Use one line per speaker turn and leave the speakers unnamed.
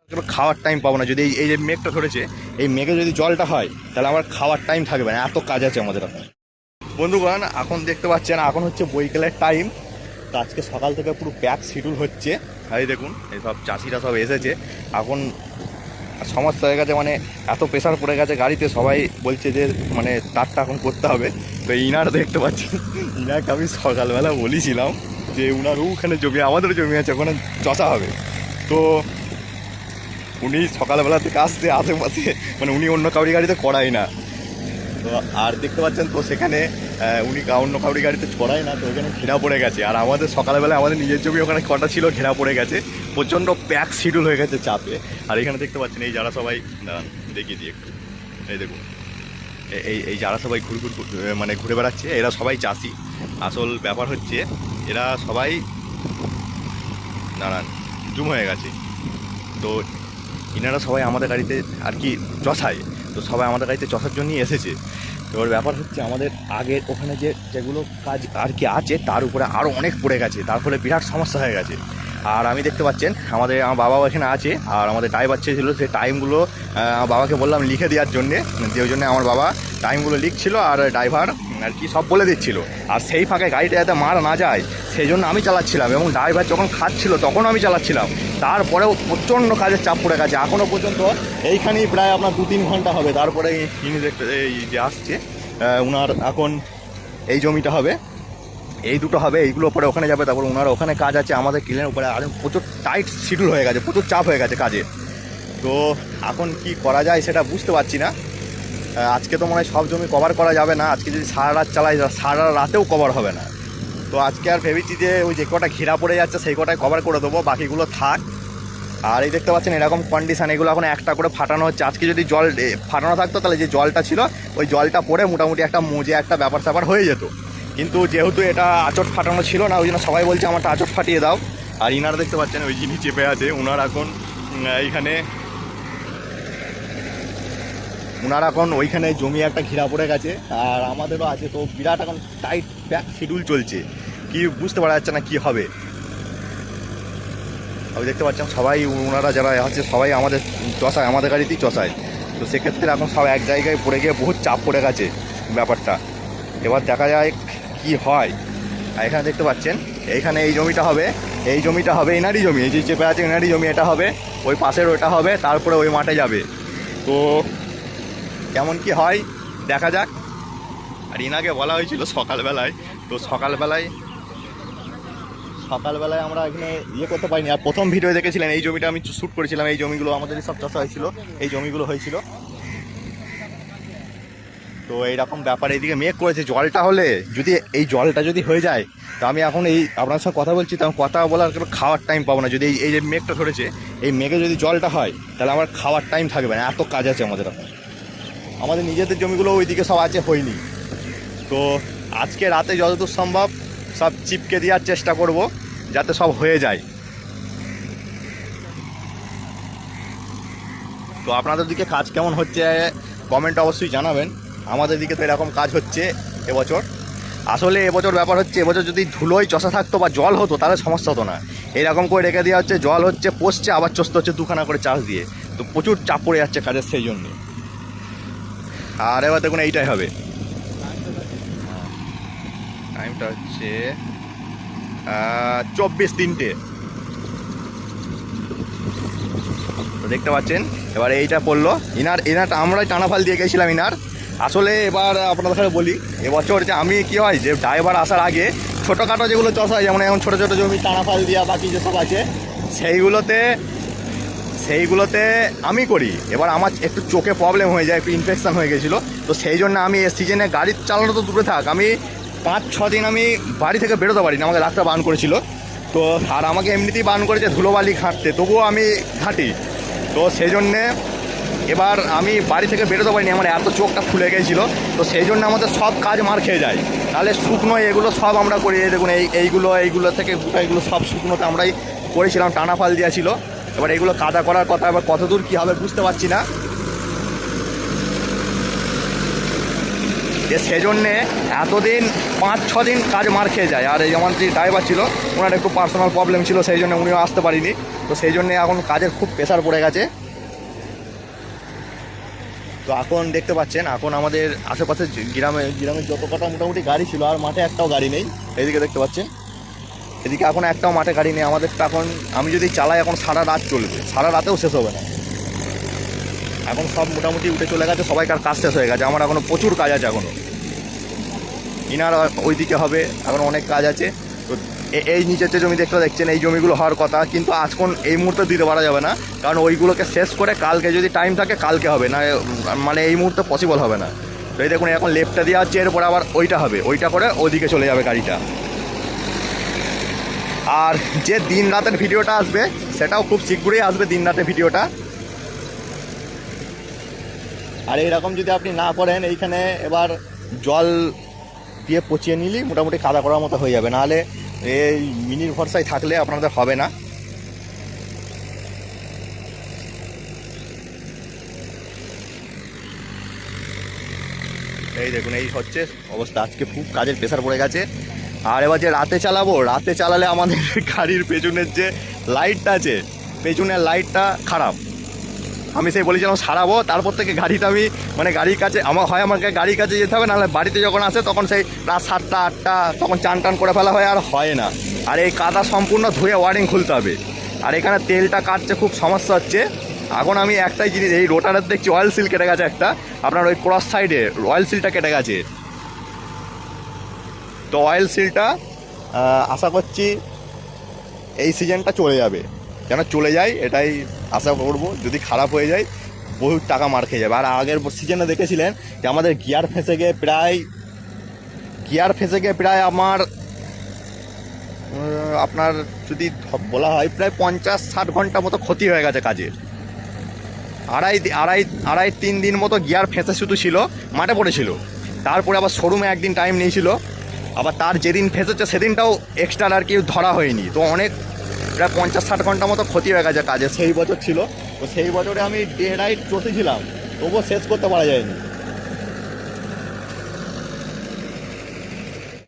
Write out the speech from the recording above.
খাওয়ার টাইম পাবো না যদি এই যে মেঘটা ধরেছে, এই মেঘে যদি জলটা হয় তাহলে আমার খাওয়ার টাইম থাকবে না, এত কাজ আছে আমাদের এখন। বন্ধুগণ এখন দেখতে পাচ্ছেন এখন হচ্ছে বৈকালের টাইম। তো আজকে সকাল থেকে পুরো প্যাক শিডিউল হচ্ছে। এই দেখুন এই সব চাষিরা সব এসেছে, এখন সমস্যা হয়ে গেছে, মানে এত প্রেশার পড়ে গেছে গাড়িতে, সবাই বলছে যে মানে তারটা এখন করতে হবে। তো ইনার দেখতে পাচ্ছেন, ইনাকে আমি সকালবেলা বলেছিলাম যে উনার ওখানে জমি, আমাদের জমি আছে, ওখানে চষা হবে। তো উনি সকালবেলা থেকে আসছে আশেপাশে, মানে উনি অন্য কাউরি গাড়িতে করায় না। তো আর দেখতে পাচ্ছেন তো সেখানে উনি অন্য কাউরি গাড়িতে করায় না, তো ওখানে ঘেরা পড়ে গেছে। আর আমাদের সকালবেলা আমাদের নিজের জমি ওখানে কটা ছিল, ঘেরা পড়ে গেছে, প্রচণ্ড প্যাক শিডিউল হয়ে গেছে চাপে। আর এখানে দেখতে পাচ্ছেন এই যারা সবাই দেখিয়ে দিই একটু, এই দেখুন এই যারা সবাই মানে ঘুরে বেড়াচ্ছে, এরা সবাই চাষি। আসল ব্যাপার হচ্ছে এরা সবাই দাঁড়ান জুম হয়ে গেছে। তো ইনারা সবাই আমাদের গাড়িতে আর কি চষায়, তো সবাই আমাদের গাড়িতে চষার জন্যই এসেছে। তো ওর ব্যাপার হচ্ছে আমাদের আগের ওখানে যেগুলো কাজ আর কি আছে তার উপরে আরও অনেক পড়ে গেছে, তার ফলে বিরাট সমস্যা হয়ে গেছে। আর আমি দেখতে পাচ্ছেন আমার বাবাও এখানে আছে, আর আমাদের ড্রাইভার চেয়েছিলো সেই টাইমগুলো আমার বাবাকে বললাম লিখে দেওয়ার জন্যে, যে ওই জন্য আমার বাবা টাইমগুলো লিখছিল আর ড্রাইভার আর কি সব বলে দিচ্ছিল। আর সেই ফাঁকে গাড়িটা যাতে মারা না যায় সেই জন্য আমি চালাচ্ছিলাম, এবং ড্রাইভার যখন খাচ্ছিল তখন আমি চালাচ্ছিলাম। তারপরেও প্রচণ্ড কাজের চাপ পড়ে গেছে, এখনও পর্যন্ত এইখানেই প্রায় আপনার 2-3 ঘন্টা হবে। তারপরে ইনি দেখতে এই যে আসছে উনার এখন এই জমিটা হবে, এই দুটো হবে, এইগুলো পরে ওখানে যাবে, তারপর ওনার ওখানে কাজ আছে, আমাদের ক্লিনের উপরে আর প্রচুর টাইট শিডিউল হয়ে গেছে, প্রচুর চাপ হয়ে গেছে কাজে। তো এখন কি করা যায় সেটা বুঝতে পারছি না। আজকে তো মনে হয় সব জমি কভার করা যাবে না, আজকে যদি সারা রাত চালাই সারা রাতেও কভার হবে না। তো আজকে আর ভেবেছি যে ওই যে কটা ঘেরা পড়ে যাচ্ছে সেই কটায় কভার করে দেবো, বাকিগুলো থাক। আর এই দেখতে পাচ্ছেন এরকম কন্ডিশান, এগুলো এখন একটা করে ফাটানো হচ্ছে। আজকে যদি জল ফাটানো থাকতো তাহলে যে জলটা ছিল ওই জলটা পড়ে মোটামুটি একটা মজে একটা ব্যাপার স্যাপার হয়ে যেত, কিন্তু যেহেতু এটা আচট ফাটানো ছিল না ওই জন্য সবাই বলছে আমারটা আচট ফাটিয়ে দাও। আর ইনারা দেখতে পাচ্ছেন ওই যিনি চেপে আছে ওনার এখন এইখানে ওইখানে জমি একটা ঘেরা পড়ে গেছে, আর আমাদেরও আছে। তো বিরাট এখন টাইট প্যাক শিডিউল চলছে, কি বুঝতে পারা যাচ্ছে না কি হবে। আপনি দেখতে পাচ্ছেন সবাই ওনারা যারা আছে সবাই আমাদের চষায়, আমাদের গাড়িতেই চষায়। তো সেক্ষেত্রে এখন সব এক জায়গায় পড়ে গিয়ে বহুত চাপ পড়ে গেছে ব্যাপারটা। এবার দেখা যায় কি হয়। আর এখানে দেখতে পাচ্ছেন এইখানে এই জমিটা হবে, এই জমিটা হবে এনারই জমি, এই যে চেপে আছে এনারই জমি, এটা হবে, ওই পাশের ওইটা হবে, তারপরে ওই মাঠে যাবে। তো কেমন কি হয় দেখা যাক। আর ইনাকে বলা হয়েছিল সকালবেলায়, তো সকালবেলায় আমরা এখানে করতে পারিনি। আর প্রথম ভিডিও দেখেছিলেন এই জমিটা আমি শ্যুট করেছিলাম, এই জমিগুলো আমাদেরই সব চাষা হয়েছিল, এই জমিগুলো হয়েছিল। তো এইরকম ব্যাপার, এইদিকে মেঘ করেছে, জলটা হলে যদি এই জলটা যদি হয়ে যায় তো আমি এখন এই আপনার সাথে কথা বলছি, তখন কথা বলার খাওয়ার টাইম পাবো না। যদি এই যে মেঘটা ধরেছে, এই মেঘে যদি জলটা হয় তাহলে আমার খাওয়ার টাইম থাকবে না, এত কাজ আছে আমাদের এখন। আমাদের নিজেদের জমিগুলো ওইদিকে সব আছে, হয়নি। তো আজকে রাতে যতদূর সম্ভব সব চিপকে দেওয়ার চেষ্টা করব যাতে সব হয়ে যায়। তো আপনাদের দিকে কাজ কেমন হচ্ছে কমেন্ট অবশ্যই জানাবেন। আমাদের দিকে তো এরকম কাজ হচ্ছে এবছর। আসলে এবছর ব্যাপার হচ্ছে, এবছর যদি ধুলোই চষা থাকতো বা জল হতো তাহলে সমস্যা হতো না। এরকম করে রেখে দেওয়া হচ্ছে, জল হচ্ছে পচছে, আবার চষতে হচ্ছে দুখানা করে চাষ দিয়ে, তো প্রচুর চাপ পড়ে যাচ্ছে কাজের সেই জন্যে। আর এবার দেখুন এইটাই হবে, টাইমটা হচ্ছে 24:03। তো দেখতে পাচ্ছেন এবার এইটা পড়লো, ইনারটা আমরাই টানাফাল দিয়ে গেছিলাম ইনার। আসলে এবার আপনাদের বলি, এবছর যে আমি কি হয় যে ড্রাইভার আসার আগে ছোটোখাটো যেগুলো চাষ হয়, যেমন এখন ছোটো ছোটো জমি টানাফাল দেওয়া বাকি যেসব আছে সেইগুলোতে আমি করি। এবার আমার একটু চোখে প্রবলেম হয়ে যায়, একটু ইনফেকশান হয়ে গেছিলো, তো সেই জন্য আমি এই সিজনে গাড়ি চালানো তো দূরে থাক, আমি 5-6 দিন আমি বাড়ি থেকে বেরোতে পারি না, আমাকে ডাক্তার বারণ করেছিল। তো আর আমাকে এমনিতেই বারণ করেছে ধুলোবালি ঘাঁটতে, তবুও আমি ঘাঁটি। তো সেই জন্যে এবার আমি বাড়ি থেকে বেরোতে পারিনি, আমার এত চোখটা ফুলে গেছিলো। তো সেই জন্য আমাদের সব কাজ মার খেয়ে যায়। তাহলে শুকনো এগুলো সব আমরা করি, দেখুন এইগুলো থেকে এগুলো সব শুকনোতে আমরাই করেছিলাম, টানাফাল দেওয়া ছিল। এবার এগুলো কাদা করার কথা, এবার কতদূর কী হবে বুঝতে পারছি না। যে সেজন্যে এতদিন 5-6 দিন কাজ মার খেয়ে যায়। আর এই আমার যে ড্রাইভার ছিল ওনার একটু পার্সোনাল প্রবলেম ছিল, সেই জন্য উনিও আসতে পারিনি। তো সেই জন্যে এখন কাজের খুব প্রেশার পড়ে গেছে। তো এখন দেখতে পাচ্ছেন এখন আমাদের আশেপাশে গ্রামের যত কটা মোটামুটি গাড়ি ছিল আর মাঠে একটাও গাড়ি নেই। এইদিকে দেখতে পাচ্ছেন, এদিকে এখন একটাও মাঠে গাড়ি নেই। আমাদের তো এখন আমি যদি চালাই এখন সারা রাত চলবে, সারা রাতেও শেষ হবে না। এখন সব মোটামুটি উঠে চলে গেছে, সবাইকার কাজ শেষ হয়ে গেছে। আমার এখনও প্রচুর কাজ আছে, এখনও ইনার ওইদিকে হবে, এখন অনেক কাজ আছে। তো এই নিচের যে জমি দেখছেন এই জমিগুলো হওয়ার কথা, কিন্তু আজখন এই মুহূর্তে দিতে পারা যাবে না, কারণ ওইগুলোকে শেষ করে কালকে যদি টাইম থাকে কালকে হবে না, মানে এই মুহূর্তে পসিবল হবে না। তো এই দেখুন এখন লেফটটা দেওয়া হচ্ছে, এরপরে আবার ওইটা হবে, ওইটা করে ওইদিকে চলে যাবে গাড়িটা। আর যে দিন রাতের ভিডিওটা আসবে সেটাও খুব শীঘ্রই আসবে, দিন রাতের ভিডিওটা। আর এইরকম যদি আপনি না করেন, এইখানে এবার জল দিয়ে পচিয়ে নিলেই মোটামুটি কাদা করার মতো হয়ে যাবে, নাহলে এই মিনির ভরসায় থাকলে আপনাদের হবে না। এই দেখুন এই হচ্ছে অবস্থা, আজকে খুব কাজের প্রেশার পড়ে গেছে। আর এবার যে রাতে চালাবো, রাতে চালালে আমাদের গাড়ির পেছনের যে লাইটটা আছে, পেছনের লাইটটা খারাপ। আমি সেই বলেছিলাম সারাবো, তারপর থেকে গাড়িটা আমি মানে গাড়ির কাছে আমাকে গাড়ির কাছে যেতে হবে, নাহলে বাড়িতে যখন আসে তখন সেই রাত 7টা 8টা তখন চান টান করে ফেলা হয়, আর হয় না। আর এই কাদা সম্পূর্ণ ধুয়ে ওয়ারিং খুলতে হবে। আর এখানে তেলটা কাটছে, খুব সমস্যা হচ্ছে। এখন আমি একটাই জিনিস, এই রোটারের দেখছি অয়েল সিল কেটে গেছে একটা, আপনার ওই ক্রস সাইডে অয়েল সিলটা কেটে গেছে। তো অয়েল সিলটা আশা করছি এই সিজনটা চলে যাবে, যেন চলে যায় এটাই আশা করবো। যদি খারাপ হয়ে যায় বহু টাকা মার খেয়ে যাবে। আর আগের সিজনে দেখেছিলেন যে আমাদের গিয়ার ফেঁসে গিয়ে প্রায় আপনার যদি বলা হয় প্রায় 50-60 ঘন্টা মতো ক্ষতি হয়ে গেছে কাজের। আড়াই 3 দিন মতো গিয়ার ফেঁসে শুধু ছিল, মাঠে পড়েছিল। তারপরে আবার শোরুমে একদিন টাইম নিয়েছিল, আবার তার যেদিন ফেঁসেছে সেদিনটাও এক্সট্রা আর কি ধরা হয়নি। তো অনেক প্রায় 50-60 ঘন্টা মতো ক্ষতি হয়ে গেছে কাজে। সেই বছর ছিল, তো সেই বছরে আমি ডে নাইট চষেছিলাম, তবুও শেষ করতে পারা যায়নি।